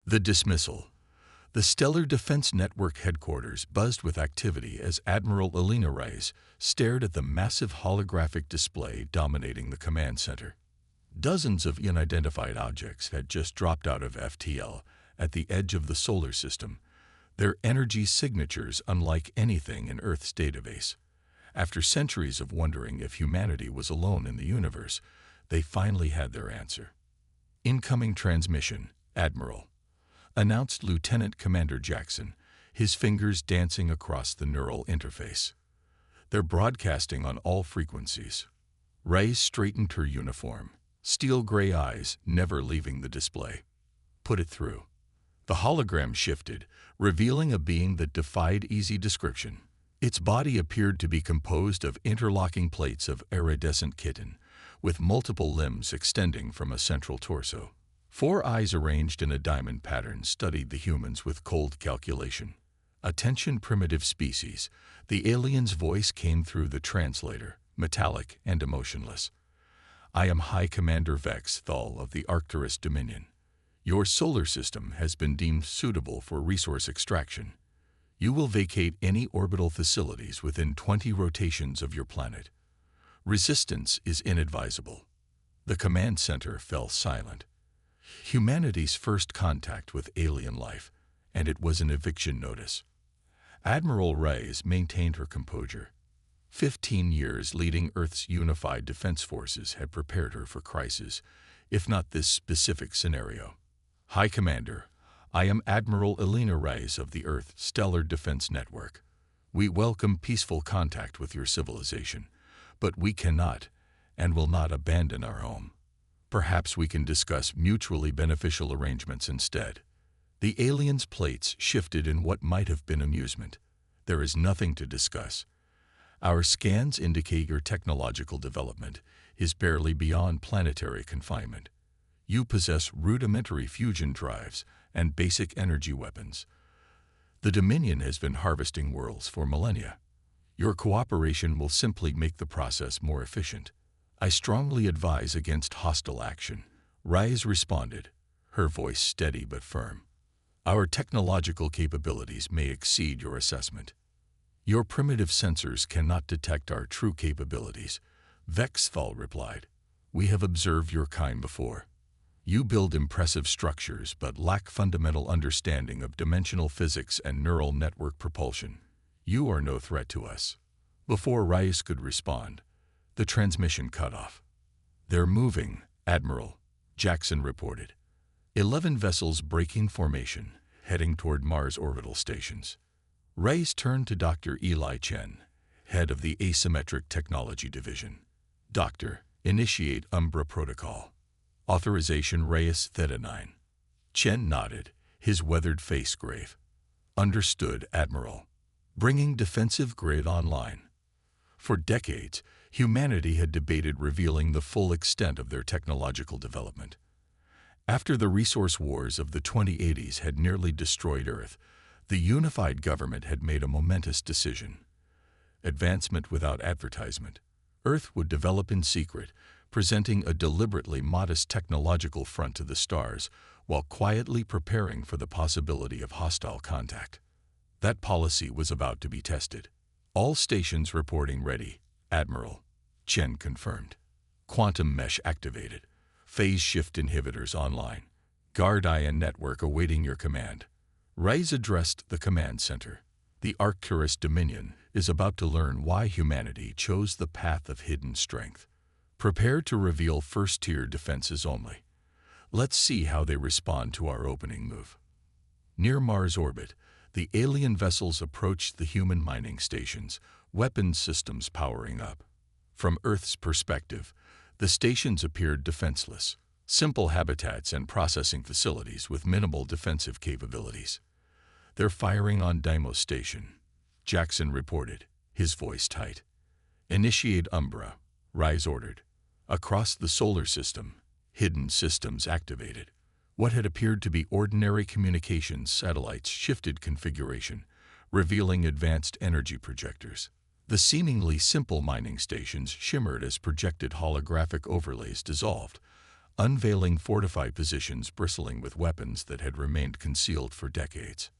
The dismissal. The Stellar Defense Network headquarters buzzed with activity as Admiral Elena Reyes stared at the massive holographic display dominating the command center. Dozens of unidentified objects had just dropped out of FTL at the edge of the solar system, their energy signatures unlike anything in Earth's database. After centuries of wondering if humanity was alone in the universe, they finally had their answer. "Incoming transmission, Admiral," announced Lieutenant Commander Jackson, his fingers dancing across the neural interface. "They're broadcasting on all frequencies." Reyes straightened her uniform, steel-gray eyes never leaving the display. "Put it through." The hologram shifted, revealing a being that defied easy description. Its body appeared to be composed of interlocking plates of iridescent chitin, with multiple limbs extending from a central torso. 4 eyes arranged in a diamond pattern studied the humans with cold calculation. "Attention, primitive species." The alien's voice came through the translator, metallic and emotionless. "I am High Commander Vex Thal of the Arcturus Dominion. Your solar system has been deemed suitable for resource extraction. You will vacate any orbital facilities within 20 rotations of your planet. Resistance is inadvisable." The command center fell silent. Humanity's first contact with alien life, and it was an eviction notice. Admiral Reyes maintained her composure. 15 years leading Earth's unified defense forces had prepared her for crisis, if not this specific scenario. "High Commander, I am Admiral Elena Reyes of the Earth Stellar Defense Network. We welcome peaceful contact with your civilization, but we cannot and will not abandon our home. Perhaps we can discuss mutually beneficial arrangements instead." The alien's plates shifted in what might have been amusement. "There is nothing to discuss. Our scans indicate your technological development is barely beyond planetary confinement. You possess rudimentary fusion drives and basic energy weapons. The Dominion has been harvesting worlds for millennia. Your cooperation will simply make the process more efficient. I strongly advise against hostile action," Reyes responded, her voice steady but firm. "Our technological capabilities may exceed your assessment. Your primitive sensors cannot detect our true capabilities," Vex Thal replied. "We have observed your kind before. You build impressive structures but lack fundamental understanding of dimensional physics and neural network propulsion. You are no threat to us." Before Reyes could respond, the transmission cut off. "They're moving, Admiral," Jackson reported. 11 vessels breaking formation, heading toward Mars orbital stations. Reyes turned to Dr. Eli Chen, head of the Asymmetric Technology Division. "Doctor, initiate Umbra Protocol. Authorization Reyes Theta 9. Chen nodded, his weathered face grave. "Understood, Admiral." Bringing defensive grid online. For decades, humanity had debated revealing the full extent of their technological development. After the resource wars of the 2080s had nearly destroyed Earth, the unified government had made a momentous decision. Advancement without advertisement. Earth would develop in secret, presenting a deliberately modest technological front to the stars, while quietly preparing for the possibility of hostile contact. That policy was about to be tested. "All stations reporting ready, Admiral," Chen confirmed. "Quantum mesh activated. Phase shift inhibitors online. Guard ion network awaiting your command." Reyes addressed the command center. "The Arcturus Dominion is about to learn why humanity chose the path of hidden strength. Prepare to reveal first-tier defenses only. Let's see how they respond to our opening move." Near Mars orbit, the alien vessels approached the human mining stations, weapons systems powering up. From Earth's perspective, the stations appeared defenseless, simple habitats and processing facilities with minimal defensive capabilities. "They're firing on Deimos Station," Jackson reported, his voice tight. "Initiate Umbra," Reyes ordered. Across the solar system, hidden systems activated. What had appeared to be ordinary communications satellites shifted configuration, revealing advanced energy projectors. The seemingly simple mining stations shimmered as projected holographic overlays dissolved, unveiling fortified positions bristling with weapons that had remained concealed for decades.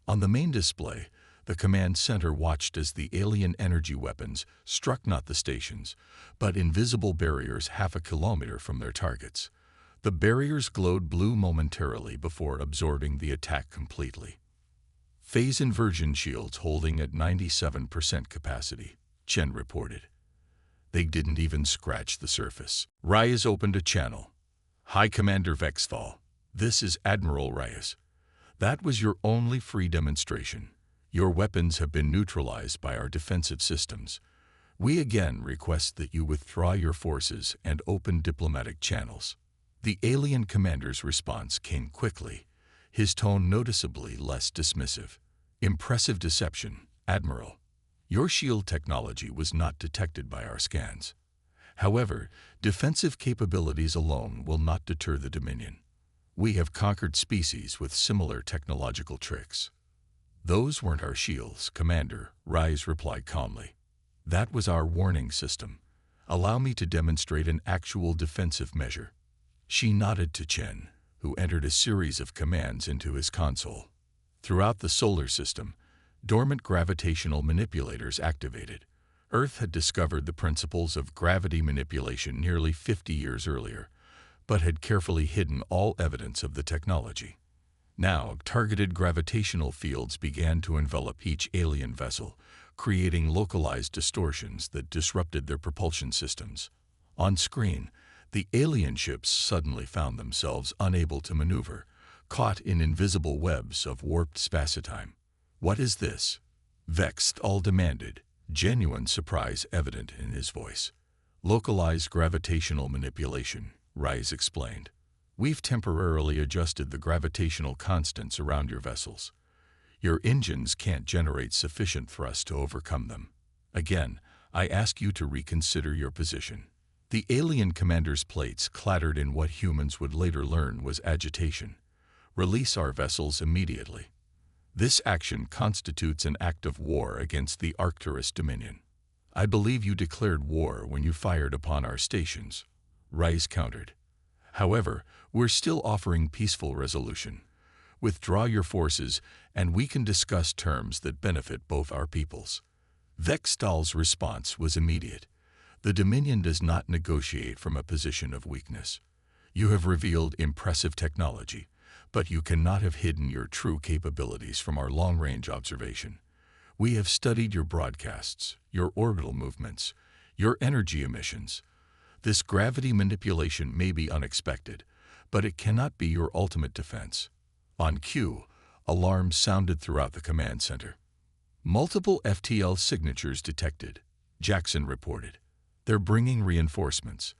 On the main display, the command center watched as the alien energy weapons struck not the stations, but invisible barriers half a kilometer from their targets. The barriers glowed blue momentarily before absorbing the attack completely. Phase inversion shields holding at 97% capacity, Chen reported. They didn't even scratch the surface. Reyes opened a channel. High Commander Vexthal, this is Admiral Reyes. That was your only free demonstration. Your weapons have been neutralized by our defensive systems. We again request that you withdraw your forces and open diplomatic channels. The alien commander's response came quickly, his tone noticeably less dismissive. Impressive deception, Admiral. Your shield technology was not detected by our scans. However, defensive capabilities alone will not deter the Dominion. We have conquered species with similar technological tricks. Those weren't our shields, Commander, Reyes replied calmly. That was our warning system. Allow me to demonstrate an actual defensive measure. She nodded to Chen, who entered a series of commands into his console. Throughout the solar system, dormant gravitational manipulators activated. Earth had discovered the principles of gravity manipulation nearly 50 years earlier, but had carefully hidden all evidence of the technology. Now, targeted gravitational fields began to envelop each alien vessel, creating localized distortions that disrupted their propulsion systems. On screen, the alien ships suddenly found themselves unable to maneuver, caught in invisible webs of warped spacetime. What is this? Vexthal demanded, genuine surprise evident in his voice. Localized gravitational manipulation, Reyes explained. We've temporarily adjusted the gravitational constants around your vessels. Your engines can't generate sufficient thrust to overcome them. Again, I ask you to reconsider your position. The alien commander's plates clattered in what humans would later learn was agitation. Release our vessels immediately. This action constitutes an act of war against the Arcturus Dominion. I believe you declared war when you fired upon our stations, Reyes countered. However, we're still offering peaceful resolution. Withdraw your forces, and we can discuss terms that benefit both our peoples. Vexthal's response was immediate. The Dominion does not negotiate from a position of weakness. You have revealed impressive technology, but you cannot have hidden your true capabilities from our long-range observation. We have studied your broadcasts, your orbital movements, your energy emissions. This gravity manipulation may be unexpected, but it cannot be your ultimate defense. On cue, alarms sounded throughout the command center. Multiple FTL signatures detected, Jackson reported. They're bringing reinforcements.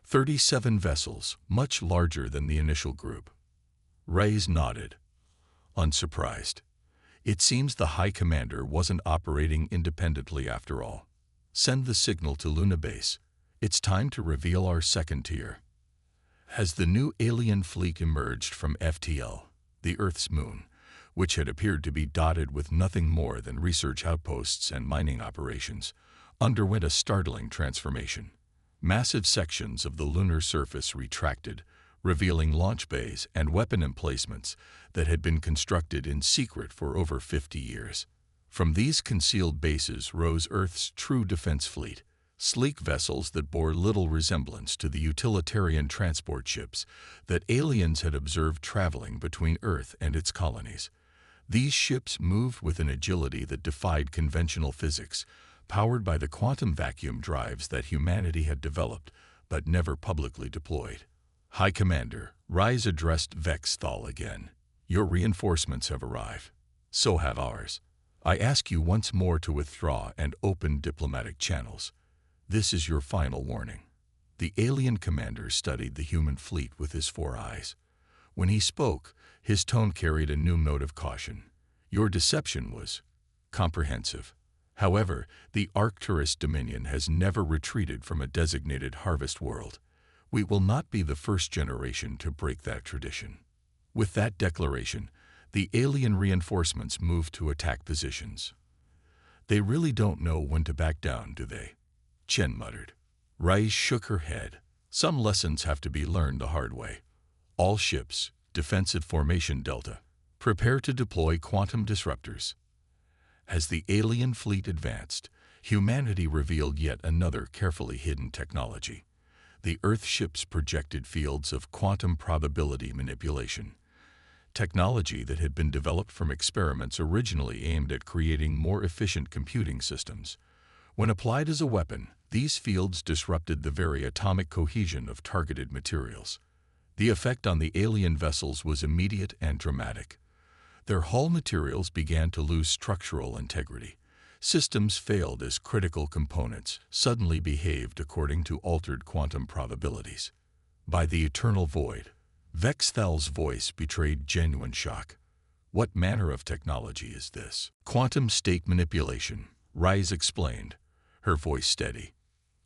37 vessels, much larger than the initial group. Reyes nodded, unsurprised. It seems the High Commander wasn't operating independently after all. Send the signal to Luna Base. It's time to reveal our second tier. As the new alien fleet emerged from FTL, the Earth's moon, which had appeared to be dotted with nothing more than research outposts and mining operations, underwent a startling transformation. Massive sections of the lunar surface retracted, revealing launch bays and weapon emplacements that had been constructed in secret for over 50 years. From these concealed bases rose Earth's true defense fleet, sleek vessels that bore little resemblance to the utilitarian transport ships that aliens had observed traveling between Earth and its colonies. These ships moved with an agility that defied conventional physics, powered by the quantum vacuum drives that humanity had developed but never publicly deployed. High Commander, Reyes addressed Vexthal again. Your reinforcements have arrived. So have ours. I ask you once more to withdraw and open diplomatic channels. This is your final warning. The alien commander studied the human fleet with his 4 eyes. When he spoke, his tone carried a new note of caution. Your deception was comprehensive. However, the Arcturus Dominion has never retreated from a designated harvest world. We will not be the first generation to break that tradition. With that declaration, the alien reinforcements moved to attack positions. They really don't know when to back down, do they? Chen muttered. Reyes shook her head. Some lessons have to be learned the hard way. All ships, defensive formation Delta, prepare to deploy quantum disruptors. As the alien fleet advanced, humanity revealed yet another carefully hidden technology. The Earthship's projected fields of quantum probability manipulation. Technology that had been developed from experiments originally aimed at creating more efficient computing systems. When applied as a weapon, these fields disrupted the very atomic cohesion of targeted materials. The effect on the alien vessels was immediate and dramatic. Their hull materials began to lose structural integrity. Systems failed as critical components suddenly behaved according to altered quantum probabilities. By the eternal void, Vexthal's voice betrayed genuine shock. What manner of technology is this? Quantum state manipulation, Rise explained, her voice steady.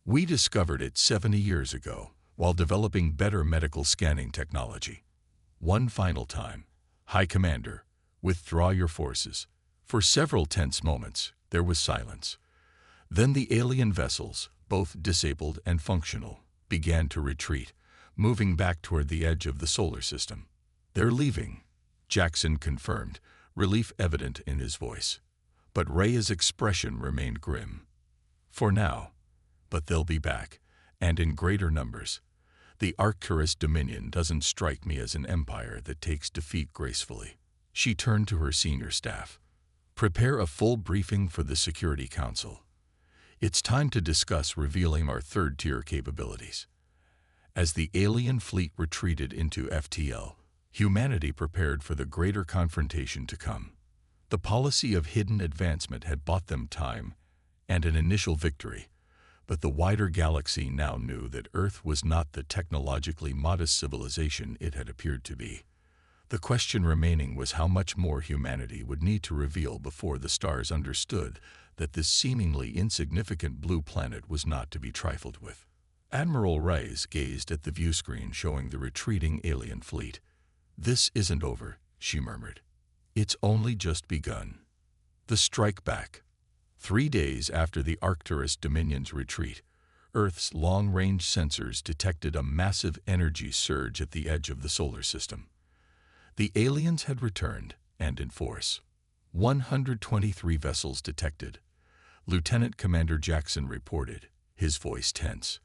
We discovered it 70 years ago, while developing better medical scanning technology. One final time. High Commander, withdraw your forces. For several tense moments, there was silence. Then the alien vessels, both disabled and functional, began to retreat, moving back toward the edge of the solar system. They're leaving, Jackson confirmed, relief evident in his voice. But Rhea's expression remained grim. For now. But they'll be back, and in greater numbers. The Arcturus Dominion doesn't strike me as an empire that takes defeat gracefully. She turned to her senior staff. Prepare a full briefing for the Security Council. It's time to discuss revealing our third-tier capabilities. As the alien fleet retreated into FTL, humanity prepared for the greater confrontation to come. The policy of hidden advancement had bought them time and an initial victory, but the wider galaxy now knew that Earth was not the technologically modest civilization it had appeared to be. The question remaining was how much more humanity would need to reveal before the stars understood that this seemingly insignificant blue planet was not to be trifled with. Admiral Reyes gazed at the viewscreen showing the retreating alien fleet. This isn't over, she murmured. It's only just begun. The strike back. 3 days after the Arcturus Dominion's retreat, Earth's long-range sensors detected a massive energy surge at the edge of the solar system. The aliens had returned, and in force. 123 vessels detected. Lieutenant Commander Jackson reported, his voice tense.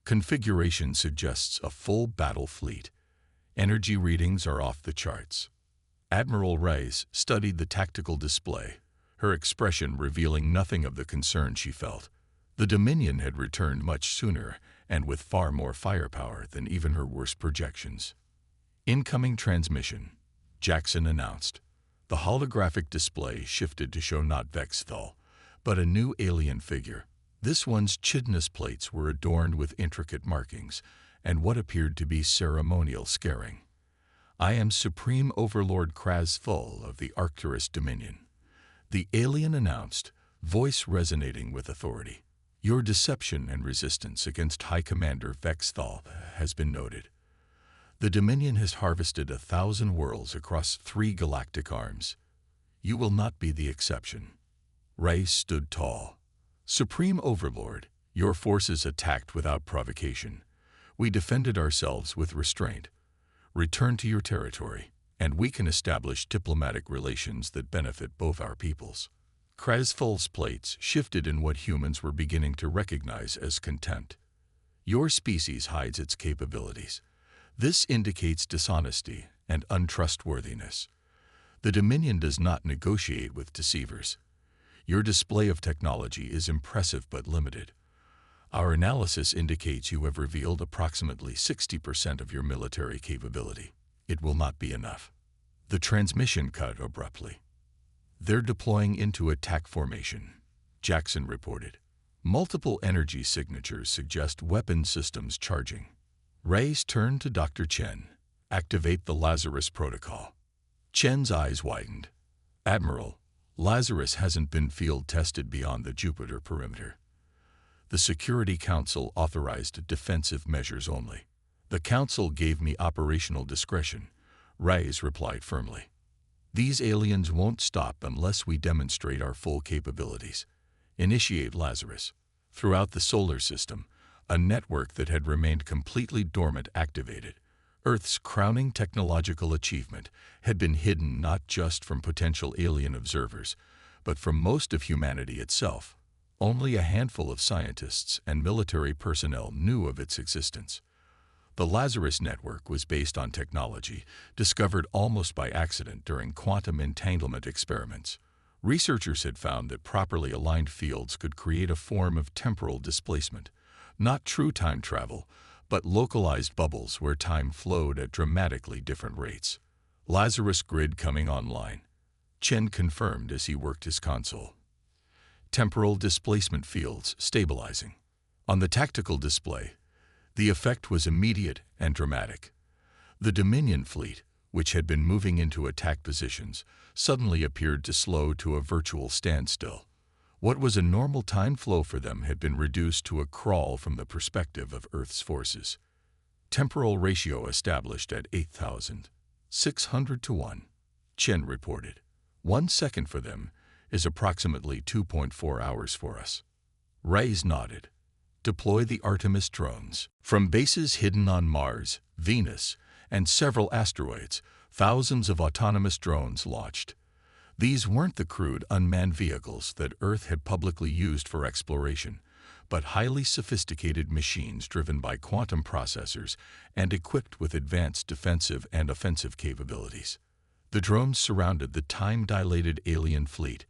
Configuration suggests a full battle fleet. Energy readings are off the charts. Admiral Reyes studied the tactical display, her expression revealing nothing of the concern she felt. The Dominion had returned much sooner and with far more firepower than even her worst projections. Incoming transmission, Jackson announced. The holographic display shifted to show not Vexthal, but a new alien figure. This one's chitinous plates were adorned with intricate markings and what appeared to be ceremonial scaring. I am Supreme Overlord Krasthul of the Arcturus Dominion. The alien announced, voice resonating with authority. Your deception and resistance against High Commander Vexthal has been noted. The Dominion has harvested 1,000 worlds across 3 galactic arms. You will not be the exception. Rey stood tall. Supreme Overlord, your forces attacked without provocation. We defended ourselves with restraint. Return to your territory, and we can establish diplomatic relations that benefit both our peoples. Krasthul's plates shifted in what humans were beginning to recognize as contempt. Your species hides its capabilities. This indicates dishonesty and untrustworthiness. The Dominion does not negotiate with deceivers. Your display of technology is impressive but limited. Our analysis indicates you have revealed approximately 60% of your military capability. It will not be enough. The transmission cut abruptly. They're deploying into attack formation, Jackson reported. Multiple energy signatures suggest weapon systems charging. Reyes turned to Dr. Chen. Activate the Lazarus protocol. Chen's eyes widened. Admiral, Lazarus hasn't been field tested beyond the Jupiter perimeter. The Security Council authorized defensive measures only. The Council gave me operational discretion, Reyes replied firmly. These aliens won't stop unless we demonstrate our full capabilities. Initiate Lazarus. Throughout the solar system, a network that had remained completely dormant activated. Earth's crowning technological achievement had been hidden not just from potential alien observers, but from most of humanity itself. Only a handful of scientists and military personnel knew of its existence. The Lazarus Network was based on technology discovered almost by accident during quantum entanglement experiments. Researchers had found that properly aligned fields could create a form of temporal displacement, not true time travel, but localized bubbles where time flowed at dramatically different rates. Lazarus grid coming online, Chen confirmed as he worked his console. Temporal displacement fields stabilizing. On the tactical display, the effect was immediate and dramatic. The Dominion fleet, which had been moving into attack positions, suddenly appeared to slow to a virtual standstill. What was a normal time flow for them had been reduced to a crawl from the perspective of Earth's forces. Temporal ratio established at 8,600 to 1, Chen reported. 1 second for them is approximately 2.4 hours for us. Reyes nodded. Deploy the Artemis drones. From bases hidden on Mars, Venus, and several asteroids, thousands of autonomous drones launched. These weren't the crude, unmanned vehicles that Earth had publicly used for exploration, but highly sophisticated machines driven by quantum processors and equipped with advanced defensive and offensive capabilities. The drones surrounded the time-dilated alien fleet,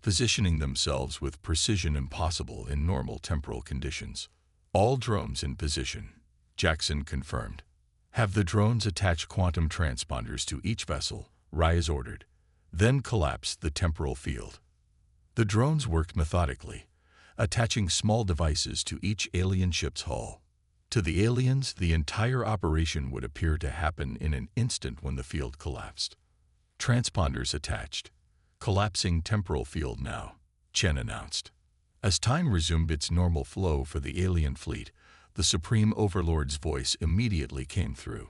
positioning themselves with precision impossible in normal temporal conditions. All drones in position, Jackson confirmed. Have the drones attach quantum transponders to each vessel, Reyes ordered. Then collapse the temporal field. The drones worked methodically, attaching small devices to each alien ship's hull. To the aliens, the entire operation would appear to happen in an instant when the field collapsed. Transponders attached. Collapsing temporal field now, Chen announced. As time resumed its normal flow for the alien fleet, the Supreme Overlord's voice immediately came through,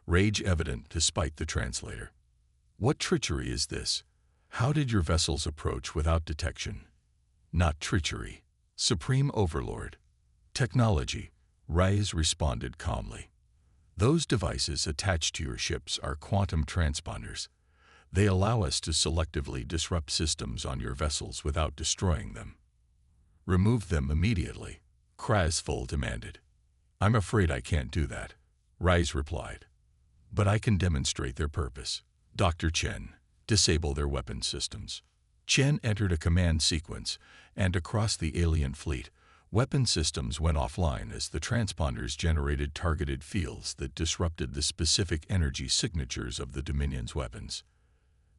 rage evident despite the translator. What treachery is this? How did your vessels approach without detection? Not treachery. Supreme Overlord. Technology, Reyes responded calmly. Those devices attached to your ships are quantum transponders. They allow us to selectively disrupt systems on your vessels without destroying them. Remove them immediately, Krasful demanded. I'm afraid I can't do that, Reyes replied. But I can demonstrate their purpose. Dr. Chen, disable their weapon systems. Chen entered a command sequence, and across the alien fleet, weapon systems went offline as the transponders generated targeted fields that disrupted the specific energy signatures of the Dominion's weapons.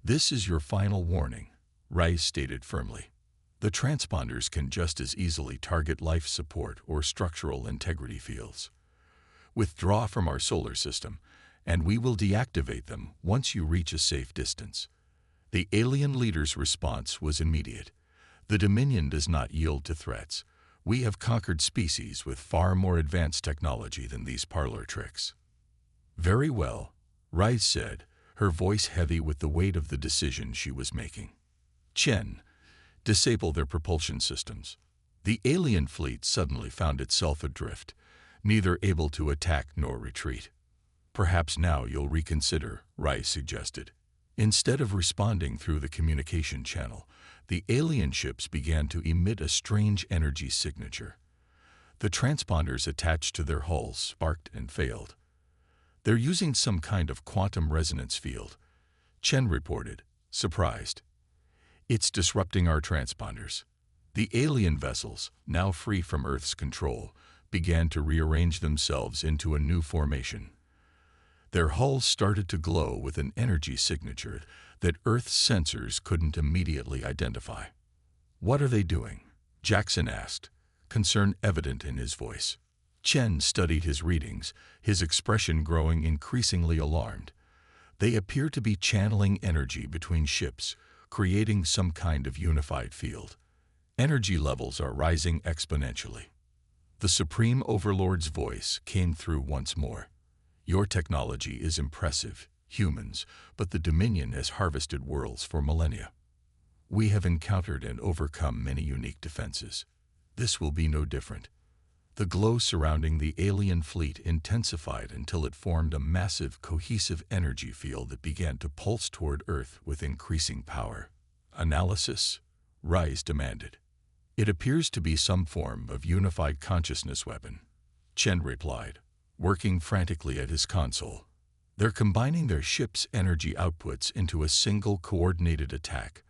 This is your final warning, Reyes stated firmly. The transponders can just as easily target life support or structural integrity fields. Withdraw from our solar system, and we will deactivate them once you reach a safe distance. The alien leader's response was immediate. The Dominion does not yield to threats. We have conquered species with far more advanced technology than these parlor tricks. Very well, Reyes said, her voice heavy with the weight of the decision she was making. Chen, disable their propulsion systems. The alien fleet suddenly found itself adrift, neither able to attack nor retreat. Perhaps now you'll reconsider, Reyes suggested. Instead of responding through the communication channel, the alien ships began to emit a strange energy signature. The transponders attached to their hulls sparked and failed. They're using some kind of quantum resonance field, Chen reported, surprised. It's disrupting our transponders. The alien vessels, now free from Earth's control, began to rearrange themselves into a new formation. Their hulls started to glow with an energy signature that Earth's sensors couldn't immediately identify. What are they doing? Jackson asked, concern evident in his voice. Chen studied his readings, his expression growing increasingly alarmed. They appear to be channeling energy between ships, creating some kind of unified field. Energy levels are rising exponentially. The Supreme Overlord's voice came through once more. Your technology is impressive, humans, but the Dominion has harvested worlds for millennia. We have encountered and overcome many unique defenses. This will be no different. The glow surrounding the alien fleet intensified until it formed a massive, cohesive energy field that began to pulse toward Earth with increasing power. Analysis? Rise demanded. It appears to be some form of unified consciousness weapon, Chen replied, working frantically at his console. They're combining their ship's energy outputs into a single coordinated attack.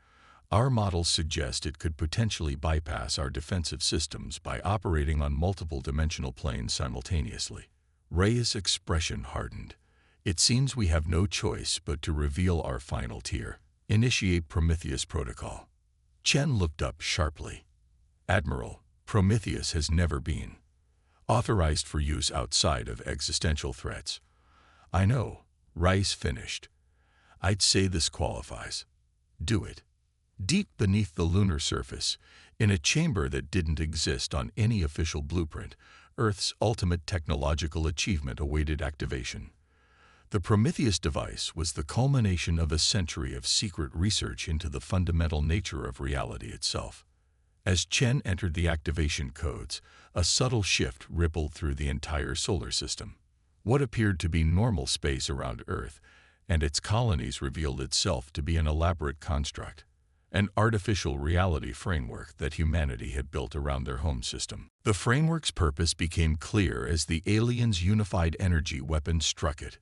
Our models suggest it could potentially bypass our defensive systems by operating on multiple dimensional planes simultaneously. Ray's expression hardened. It seems we have no choice but to reveal our final tier. Initiate Prometheus protocol. Chen looked up sharply. Admiral, Prometheus has never been authorized for use outside of existential threats. I know, Rice finished. I'd say this qualifies. Do it. Deep beneath the lunar surface, in a chamber that didn't exist on any official blueprint, Earth's ultimate technological achievement awaited activation. The Prometheus device was the culmination of a century of secret research into the fundamental nature of reality itself. As Chen entered the activation codes, a subtle shift rippled through the entire solar system. What appeared to be normal space around Earth and its colonies revealed itself to be an elaborate construct, an artificial reality framework that humanity had built around their home system. The framework's purpose became clear as the aliens' unified energy weapon struck it.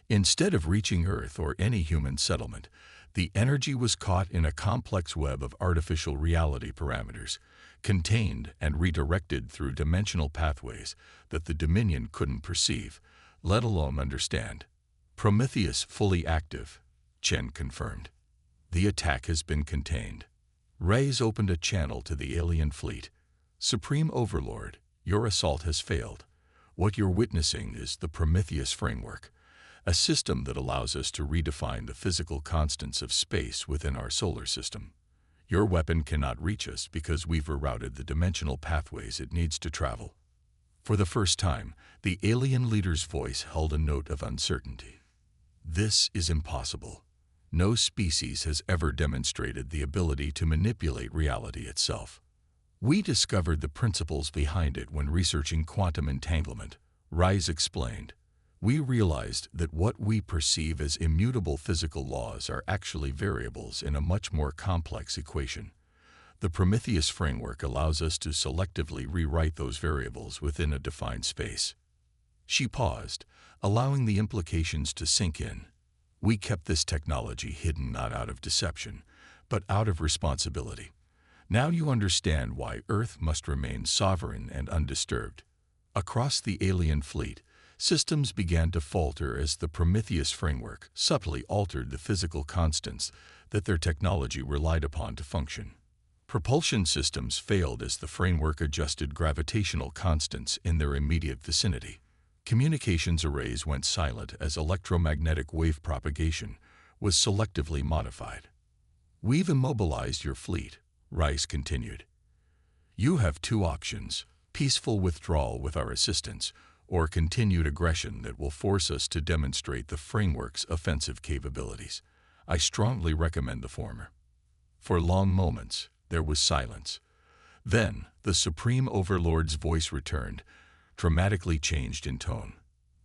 Instead of reaching Earth or any human settlement, the energy was caught in a complex web of artificial reality parameters, contained and redirected through dimensional pathways that the Dominion couldn't perceive, let alone understand. Prometheus fully active, Chen confirmed. The attack has been contained. Rays opened a channel to the alien fleet. Supreme Overlord, your assault has failed. What you're witnessing is the Prometheus framework, a system that allows us to redefine the physical constants of space within our solar system. Your weapon cannot reach us because we've rerouted the dimensional pathways it needs to travel. For the first time, the alien leader's voice held a note of uncertainty. This is impossible. No species has ever demonstrated the ability to manipulate reality itself. We discovered the principles behind it when researching quantum entanglement, Rise explained. We realized that what we perceive as immutable physical laws are actually variables in a much more complex equation. The Prometheus framework allows us to selectively rewrite those variables within a defined space. She paused, allowing the implications to sink in. We kept this technology hidden not out of deception, but out of responsibility. Now you understand why Earth must remain sovereign and undisturbed. Across the alien fleet, systems began to falter as the Prometheus framework subtly altered the physical constants that their technology relied upon to function. Propulsion systems failed as the framework adjusted gravitational constants in their immediate vicinity. Communications arrays went silent as electromagnetic wave propagation was selectively modified. We've immobilized your fleet, Rice continued. You have two options: peaceful withdrawal with our assistance, or continued aggression that will force us to demonstrate the framework's offensive capabilities. I strongly recommend the former. For long moments, there was silence. Then, the Supreme Overlord's voice returned, dramatically changed in tone.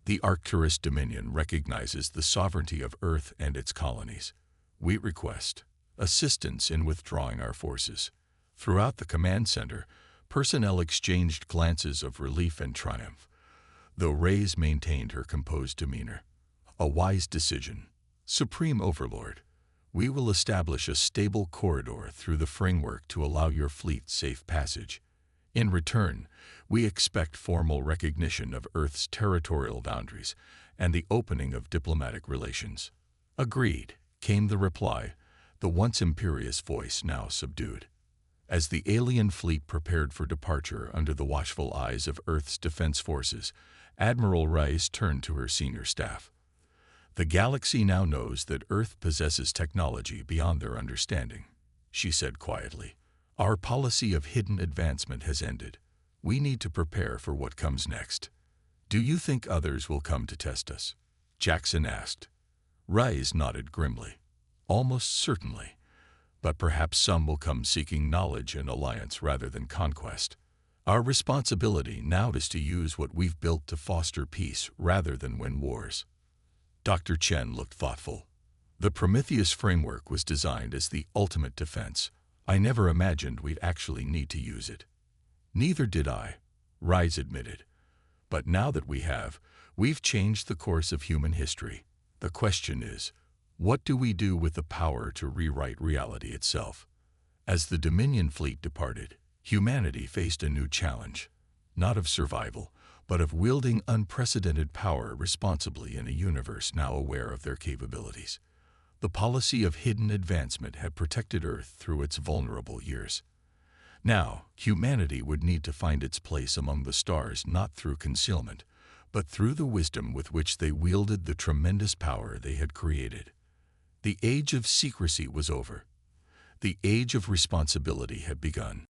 The Arcturus Dominion recognizes the sovereignty of Earth and its colonies. We request assistance in withdrawing our forces. Throughout the command center, personnel exchanged glances of relief and triumph, though Reyes maintained her composed demeanor. A wise decision. Supreme Overlord, we will establish a stable corridor through the framework to allow your fleet safe passage. In return, we expect formal recognition of Earth's territorial boundaries and the opening of diplomatic relations. Agreed, came the reply, the once imperious voice now subdued. As the alien fleet prepared for departure under the watchful eyes of Earth's defense forces, Admiral Rice turned to her senior staff. The galaxy now knows that Earth possesses technology beyond their understanding, she said quietly. Our policy of hidden advancement has ended. We need to prepare for what comes next. Do you think others will come to test us? Jackson asked. Rice nodded grimly. Almost certainly. But perhaps some will come seeking knowledge and alliance rather than conquest. Our responsibility now is to use what we've built to foster peace rather than win wars." Dr. Chen looked thoughtful. "The Prometheus framework was designed as the ultimate defense. I never imagined we'd actually need to use it." "Neither did I," Rise admitted. "But now that we have, we've changed the course of human history. The question is, what do we do with the power to rewrite reality itself?" As the Dominion fleet departed, humanity faced a new challenge, not of survival, but of wielding unprecedented power responsibly in a universe now aware of their capabilities. The policy of hidden advancement had protected Earth through its vulnerable years. Now, humanity would need to find its place among the stars not through concealment, but through the wisdom with which they wielded the tremendous power they had created. The age of secrecy was over. The age of responsibility had begun.